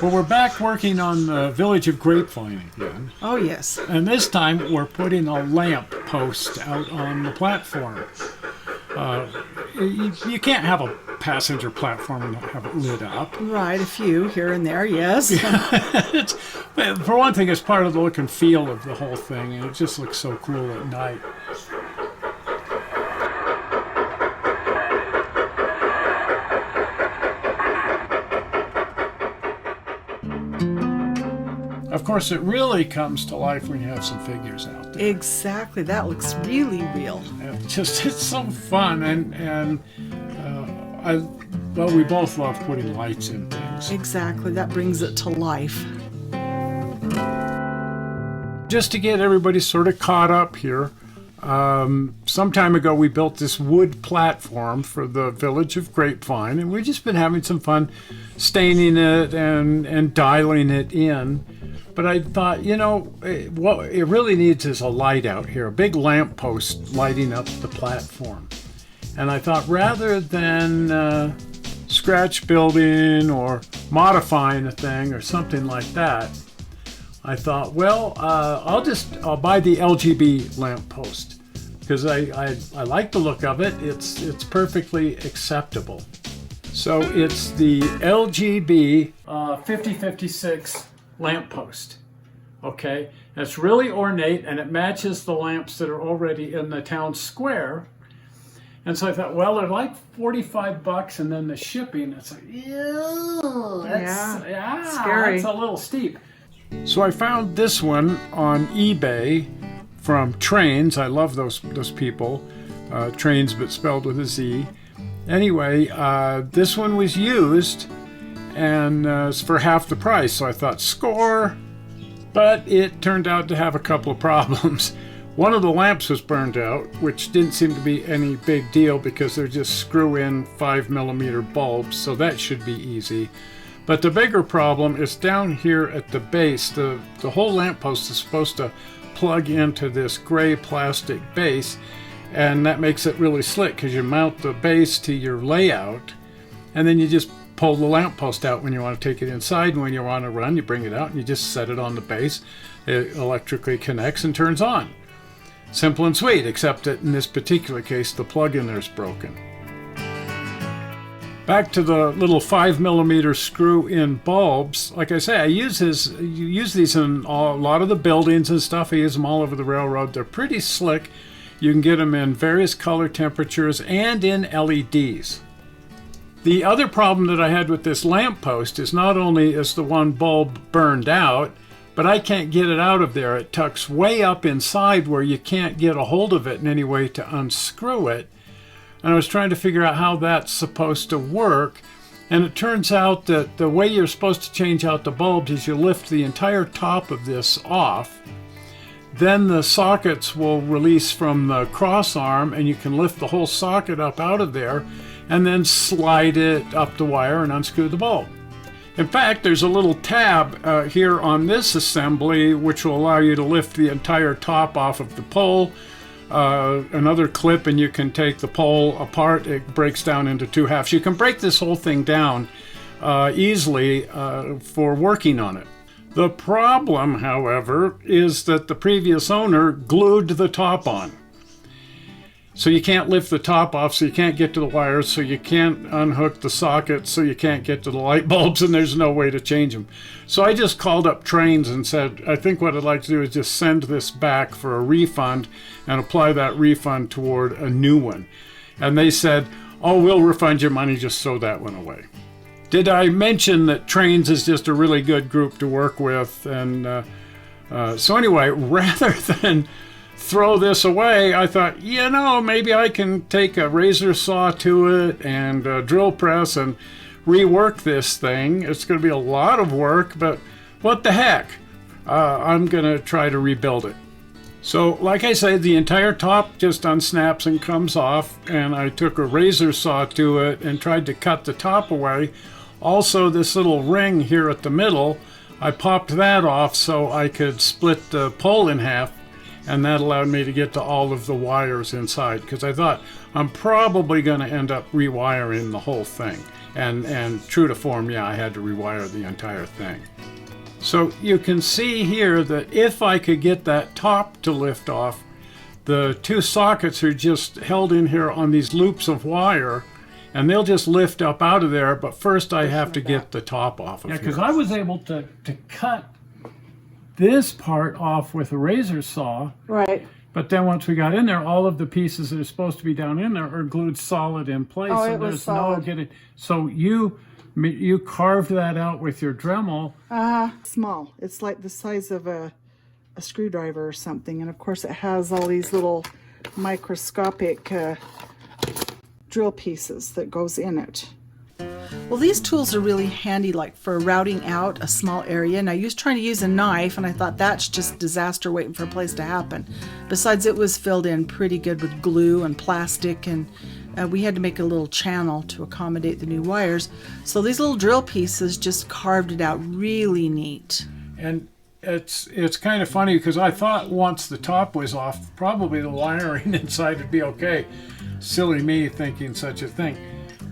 Well, we're back working on the Village of Grapevine again. Oh, yes. And this time we're putting a lamp post out on the platform. You can't have a passenger platform and not have it lit up. Right, a few here and there, yes. For one thing, it's part of the look and feel of the whole thing, and it just looks so cool at night. Of course, it really comes to life when you have some figures out there. Exactly, that looks really real. It's so fun, and we both love putting lights in things. Exactly, that brings it to life. Just to get everybody sort of caught up here, some time ago we built this wood platform for the Village of Grapevine, and we've just been having some fun staining it and dialing it in. But I thought, what it really needs is a light out here, a big lamppost lighting up the platform. And I thought, rather than scratch building or modifying a thing or something like that, I thought, well, I'll buy the LGB lamppost because I like the look of it. It's perfectly acceptable. So it's the LGB 5056 lamppost. Okay, and it's really ornate and it matches the lamps that are already in the town square. And so I thought, well, they're like $45, and then the shipping, it's like, ew, that's scary. It's a little steep. So I found this one on eBay from Trainz. I love those people. Trainz, but spelled with a Z. Anyway, this one was used, and it's for half the price. So I thought, score. But it turned out to have a couple of problems. One of the lamps was burned out, which didn't seem to be any big deal because they're just screw-in 5mm bulbs, so that should be easy. But the bigger problem is down here at the base. The whole lamppost is supposed to plug into this gray plastic base, and that makes it really slick because you mount the base to your layout, and then you just pull the lamppost out when you want to take it inside, and when you want to run, you bring it out and you just set it on the base. It electrically connects and turns on. Simple and sweet, except that in this particular case, the plug in there is broken. Back to the little 5mm screw-in bulbs. Like I say, I use these in a lot of the buildings and stuff. I use them all over the railroad. They're pretty slick. You can get them in various color temperatures and in LEDs. The other problem that I had with this lamppost is not only is the one bulb burned out, but I can't get it out of there. It tucks way up inside where you can't get a hold of it in any way to unscrew it. And I was trying to figure out how that's supposed to work. And it turns out that the way you're supposed to change out the bulbs is you lift the entire top of this off. Then the sockets will release from the cross arm, and you can lift the whole socket up out of there and then slide it up the wire and unscrew the bulb. In fact, there's a little tab here on this assembly which will allow you to lift the entire top off of the pole. Another clip, and you can take the pole apart. It breaks down into two halves. You can break this whole thing down easily for working on it. The problem, however, is that the previous owner glued the top on. So you can't lift the top off, so you can't get to the wires, so you can't unhook the sockets, so you can't get to the light bulbs, and there's no way to change them. So I just called up Trainz and said, I think what I'd like to do is just send this back for a refund and apply that refund toward a new one. And they said, oh, we'll refund your money, just throw that one away. Did I mention that Trainz is just a really good group to work with? And so anyway, rather than throw this away, I thought, maybe I can take a razor saw to it and a drill press and rework this thing. It's going to be a lot of work, but what the heck? I'm going to try to rebuild it. So, like I say, the entire top just unsnaps and comes off, and I took a razor saw to it and tried to cut the top away. Also, this little ring here at the middle, I popped that off so I could split the pole in half, and that allowed me to get to all of the wires inside, because I thought I'm probably going to end up rewiring the whole thing. And true to form, yeah, I had to rewire the entire thing. So you can see here that if I could get that top to lift off, the two sockets are just held in here on these loops of wire, and they'll just lift up out of there, but first I have to get the top off of here. Yeah, because I was able to cut this part off with a razor saw. Right. But then once we got in there, all of the pieces that are supposed to be down in there are glued solid in place. Oh, and it was there's solid. no getting. So you carved that out with your Dremel. Small. It's like the size of a screwdriver or something. And of course it has all these little microscopic drill pieces that goes in it. Well, these tools are really handy, like for routing out a small area. And I was trying to use a knife, and I thought that's just disaster waiting for a place to happen. Besides, it was filled in pretty good with glue and plastic, and we had to make a little channel to accommodate the new wires. So these little drill pieces just carved it out really neat. And it's kind of funny because I thought once the top was off, probably the wiring inside would be okay. Silly me thinking such a thing.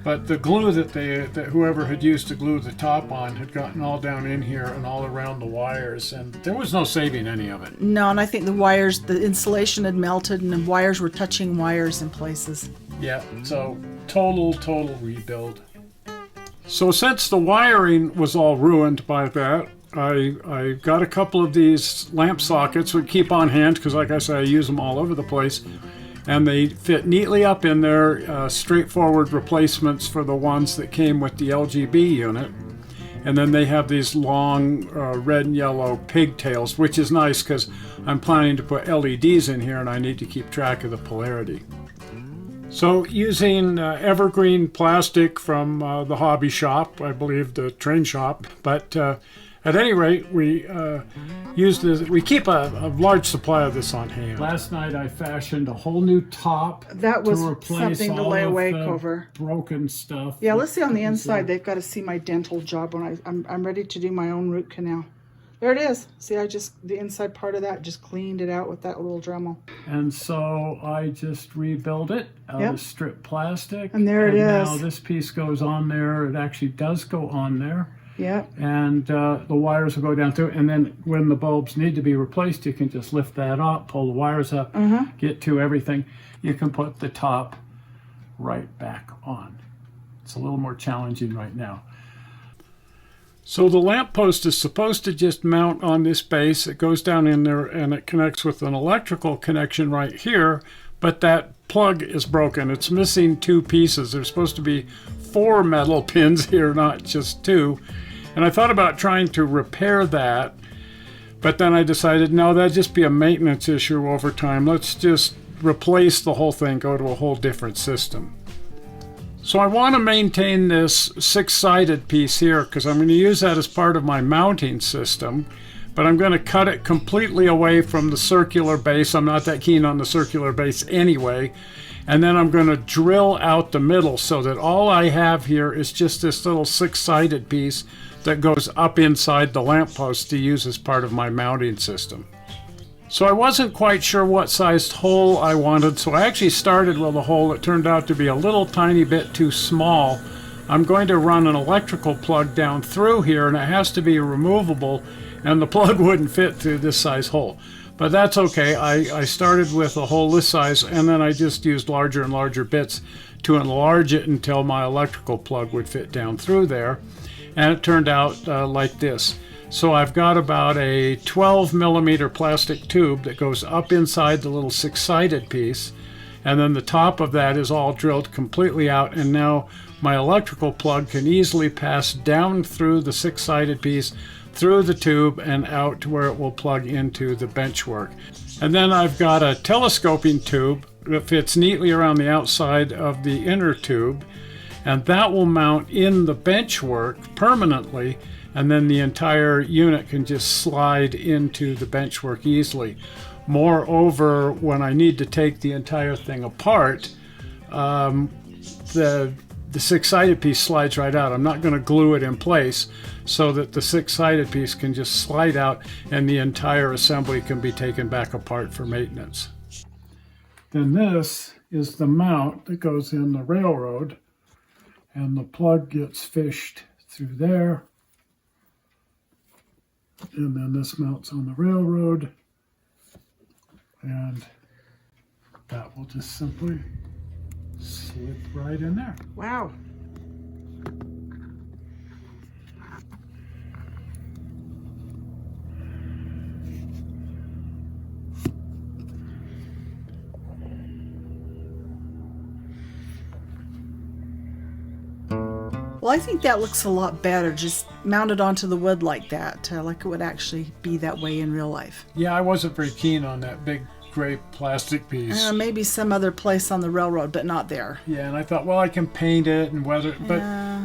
But the glue that whoever had used to glue the top on had gotten all down in here and all around the wires, and there was no saving any of it. No, and I think the wires, the insulation had melted, and the wires were touching wires in places. Yeah, so total rebuild. So since the wiring was all ruined by that, I got a couple of these lamp sockets, would keep on hand because, like I said, I use them all over the place. And they fit neatly up in there, straightforward replacements for the ones that came with the LGB unit. And then they have these long red and yellow pigtails, which is nice because I'm planning to put LEDs in here and I need to keep track of the polarity. So using evergreen plastic from the hobby shop, I believe the Trainz shop, but at any rate, we use this. We keep a large supply of this on hand. Last night, I fashioned a whole new top. That was to replace something to all lay of awake the over. Broken stuff. Yeah, let's see on the inside. They've got to see my dental job when I'm ready to do my own root canal. There it is. See, the inside part of that, just cleaned it out with that little Dremel. And so I just rebuilt it out of strip plastic. And there it is. Now this piece goes on there. It actually does go on there. Yeah. And the wires will go down through, and then when the bulbs need to be replaced, you can just lift that up, pull the wires up, get to everything. You can put the top right back on. It's a little more challenging right now. So the lamp post is supposed to just mount on this base. It goes down in there and it connects with an electrical connection right here, but that plug is broken. It's missing two pieces. There's supposed to be 4 metal pins here, not just 2. And I thought about trying to repair that, but then I decided, no, that'd just be a maintenance issue over time. Let's just replace the whole thing, go to a whole different system. So I want to maintain this 6-sided piece here because I'm going to use that as part of my mounting system, but I'm going to cut it completely away from the circular base. I'm not that keen on the circular base anyway. And then I'm going to drill out the middle so that all I have here is just this little 6-sided piece that goes up inside the lamppost to use as part of my mounting system. So I wasn't quite sure what sized hole I wanted, so I actually started with a hole that turned out to be a little tiny bit too small. I'm going to run an electrical plug down through here, and it has to be removable, and the plug wouldn't fit through this size hole. But that's okay. I started with a hole this size, and then I just used larger and larger bits to enlarge it until my electrical plug would fit down through there. And it turned out like this. So I've got about a 12 millimeter plastic tube that goes up inside the little 6-sided piece, and then the top of that is all drilled completely out, and now my electrical plug can easily pass down through the 6-sided piece, through the tube, and out to where it will plug into the benchwork. And then I've got a telescoping tube that fits neatly around the outside of the inner tube, and that will mount in the benchwork permanently, and then the entire unit can just slide into the benchwork easily. Moreover, when I need to take the entire thing apart, the 6-sided piece slides right out. I'm not going to glue it in place so that the 6-sided piece can just slide out and the entire assembly can be taken back apart for maintenance. Then this is the mount that goes in the railroad. and the plug gets fished through there. And then this mounts on the railroad, and that will just simply slip right in there. Wow. Well, I think that looks a lot better, just mounted onto the wood like that, like it would actually be that way in real life. Yeah, I wasn't very keen on that big gray plastic piece. Maybe some other place on the railroad, but not there. Yeah, and I thought, well, I can paint it and weather it, but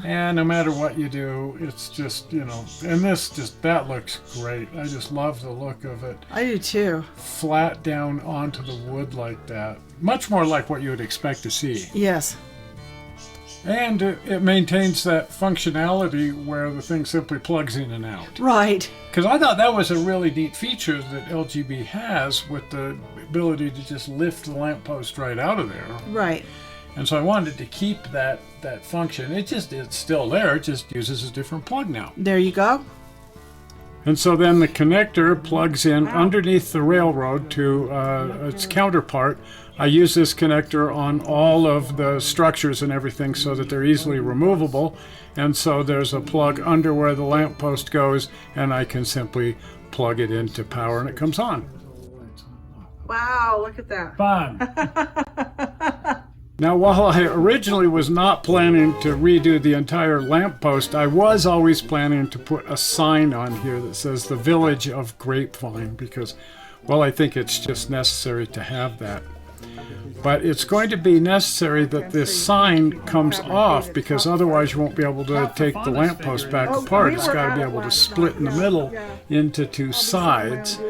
no matter what you do, it's just, you know, and that looks great. I just love the look of it. I do too. Flat down onto the wood like that. Much more like what you would expect to see. Yes. And it maintains that functionality where the thing simply plugs in and out. Right. Because I thought that was a really neat feature that LGB has, with the ability to just lift the lamppost right out of there. Right. And so I wanted to keep that function. It's still there, it just uses a different plug now. There you go. And so then the connector plugs in underneath the railroad to its counterpart. I use this connector on all of the structures and everything so that they're easily removable. And so there's a plug under where the lamppost goes, and I can simply plug it into power and it comes on. Wow, look at that. Fun. Now, while I originally was not planning to redo the entire lamppost, I was always planning to put a sign on here that says the Village of Grapevine, because, well, I think it's just necessary to have that. But it's going to be necessary that this sign comes off, because otherwise you won't be able to take the lamppost back apart. It's got to be able to split in the middle into two sides.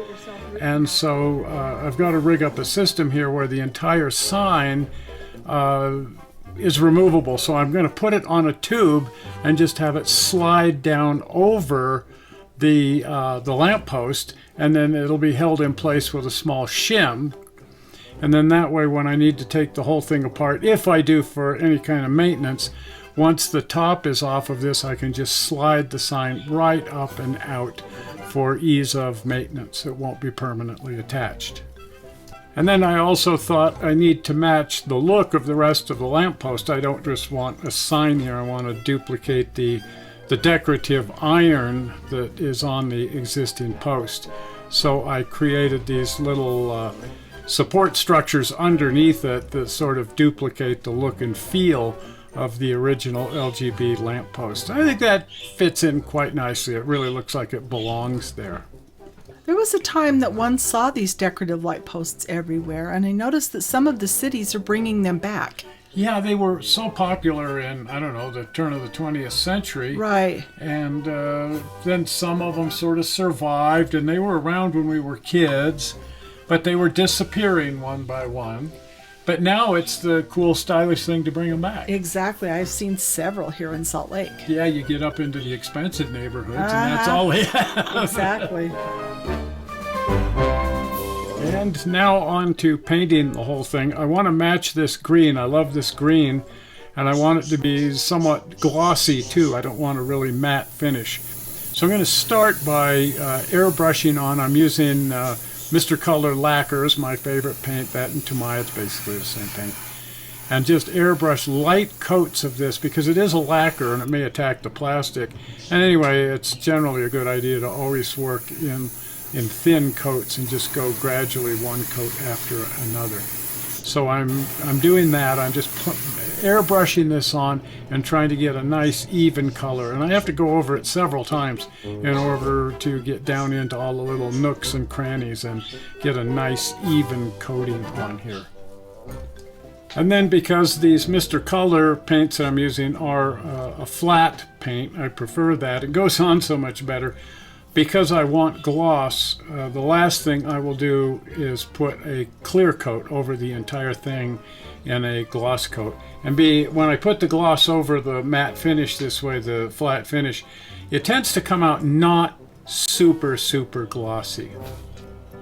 And so I've got to rig up a system here where the entire sign is removable. So I'm going to put it on a tube and just have it slide down over the lamppost, and then it'll be held in place with a small shim. And then that way, when I need to take the whole thing apart, if I do for any kind of maintenance, once the top is off of this, I can just slide the sign right up and out for ease of maintenance. It won't be permanently attached. And then I also thought I need to match the look of the rest of the lamppost. I don't just want a sign here. I want to duplicate the decorative iron that is on the existing post. So I created these little support structures underneath it that sort of duplicate the look and feel of the original LGB lamppost. I think that fits in quite nicely. It really looks like it belongs there. There was a time that one saw these decorative light posts everywhere, and I noticed that some of the cities are bringing them back. Yeah, they were so popular in, I don't know, the turn of the 20th century. Right. And then some of them sort of survived, and they were around when we were kids, but they were disappearing one by one. But now it's the cool, stylish thing to bring them back. Exactly. I've seen several here in Salt Lake. Yeah, you get up into the expensive neighborhoods, and that's all they have. Exactly. And now on to painting the whole thing. I want to match this green. I love this green, and I want it to be somewhat glossy too. I don't want a really matte finish. So I'm going to start by airbrushing on. I'm using Mr. Color Lacquers, my favorite paint. That and Tomai, it's basically the same paint. And just airbrush light coats of this because it is a lacquer and it may attack the plastic. And anyway, it's generally a good idea to always work in thin coats and just go gradually one coat after another. So I'm doing that. I'm just airbrushing this on and trying to get a nice even color. And I have to go over it several times in order to get down into all the little nooks and crannies and get a nice even coating on here. And then because these Mr. Color paints that I'm using are a flat paint, I prefer that. It goes on so much better. Because I want gloss, the last thing I will do is put a clear coat over the entire thing in a gloss coat. And when I put the gloss over the matte finish this way, the flat finish, it tends to come out not super, super glossy.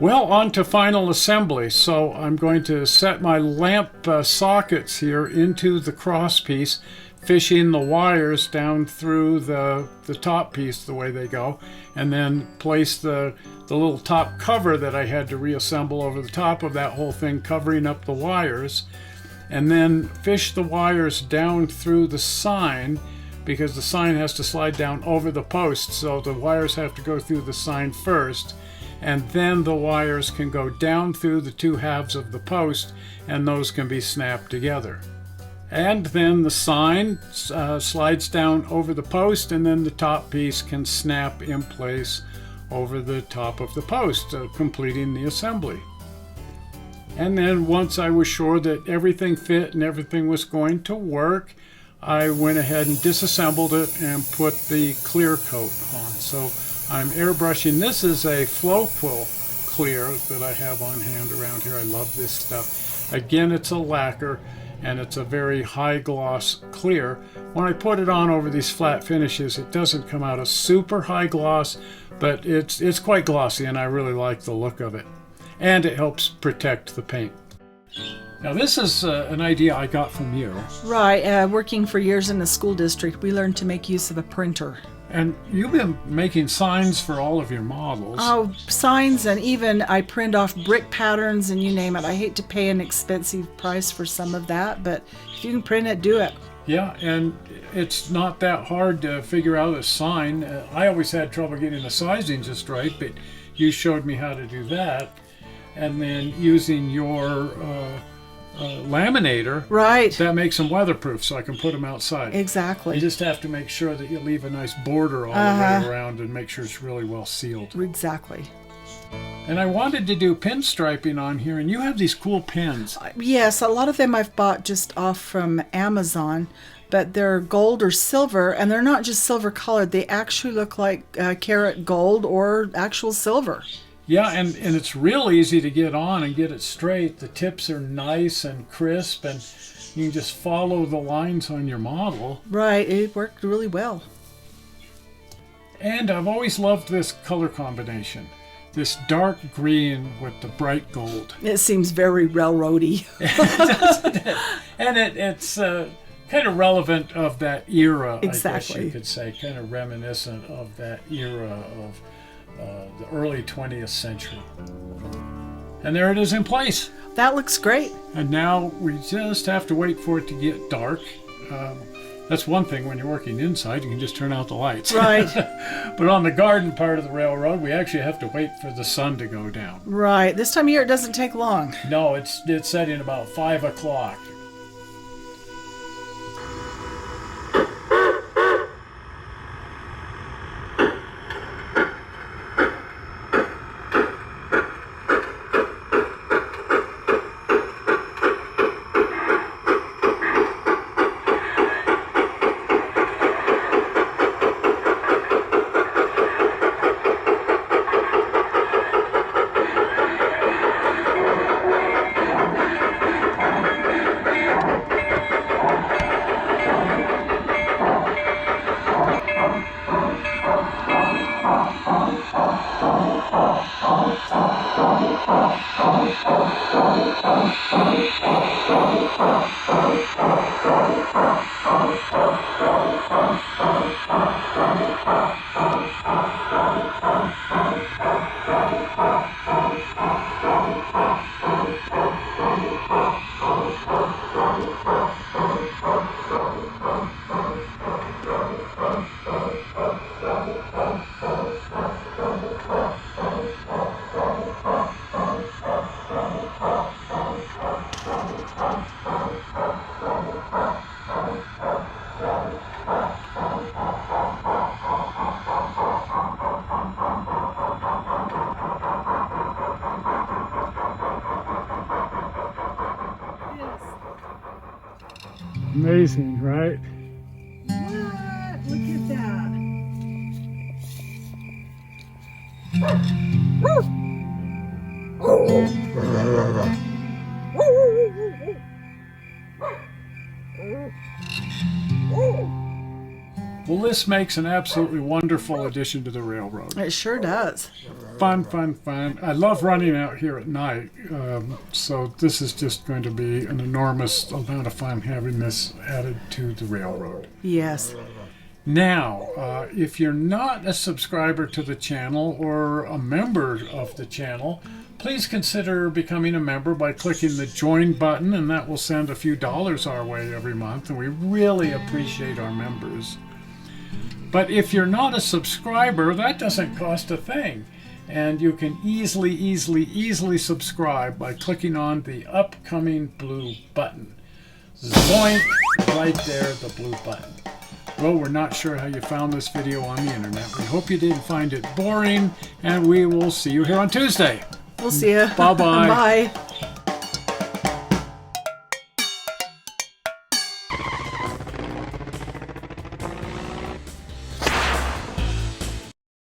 Well, on to final assembly. So I'm going to set my lamp sockets here into the cross piece. fishing the wires down through the top piece the way they go, and then place the little top cover that I had to reassemble over the top of that whole thing, covering up the wires, and then fish the wires down through the sign, because the sign has to slide down over the post, so the wires have to go through the sign first, and then the wires can go down through the two halves of the post, and those can be snapped together. And then the sign slides down over the post, and then the top piece can snap in place over the top of the post, completing the assembly. And then once I was sure that everything fit and everything was going to work, I went ahead and disassembled it and put the clear coat on. So I'm airbrushing. This is a flow quill clear that I have on hand around here. I love this stuff. Again, it's a lacquer, and it's a very high gloss clear. When I put it on over these flat finishes, it doesn't come out a super high gloss, but it's quite glossy, and I really like the look of it. And it helps protect the paint. Now this is an idea I got from you. Right, working for years in the school district, we learned to make use of a printer. And you've been making signs for all of your models. Oh, signs, and even I print off brick patterns and you name it. I hate to pay an expensive price for some of that, but if you can print it, do it. Yeah, and it's not that hard to figure out a sign. I always had trouble getting the sizing just right, but you showed me how to do that. And then using your laminator, right, that makes them weatherproof, so I can put them outside. Exactly. You just have to make sure that you leave a nice border all the way around and make sure it's really well sealed. Exactly. And I wanted to do pinstriping on here, and you have these cool pins. Yes, a lot of them I've bought just off from Amazon, but they're gold or silver, and they're not just silver colored. They actually look like carat gold or actual silver. Yeah, and it's real easy to get on and get it straight. The tips are nice and crisp, and you can just follow the lines on your model. Right, it worked really well. And I've always loved this color combination. This dark green with the bright gold. It seems very railroady. Doesn't it? And it's kind of relevant of that era, exactly. I guess you could say. Kind of reminiscent of that era of the early 20th century. And there it is in place. That looks great. And now we just have to wait for it to get dark. That's one thing when you're working inside, you can just turn out the lights. Right. But on the garden part of the railroad, we actually have to wait for the sun to go down. Right. This time of year, it doesn't take long. No, it's setting about 5 o'clock. Amazing, right? What? Look at that. Well, this makes an absolutely wonderful addition to the railroad. It sure does. Fun, fun, fun. I love running out here at night, so this is just going to be an enormous amount of fun having this added to the railroad. Yes. Now, if you're not a subscriber to the channel or a member of the channel, please consider becoming a member by clicking the join button, and that will send a few dollars our way every month, and we really appreciate our members. But if you're not a subscriber, that doesn't cost a thing. And you can easily subscribe by clicking on the upcoming blue button. Zoink! Right there, the blue button. Well, we're not sure how you found this video on the internet. We hope you didn't find it boring, and we will see you here on Tuesday. We'll see you. Bye-bye. Bye.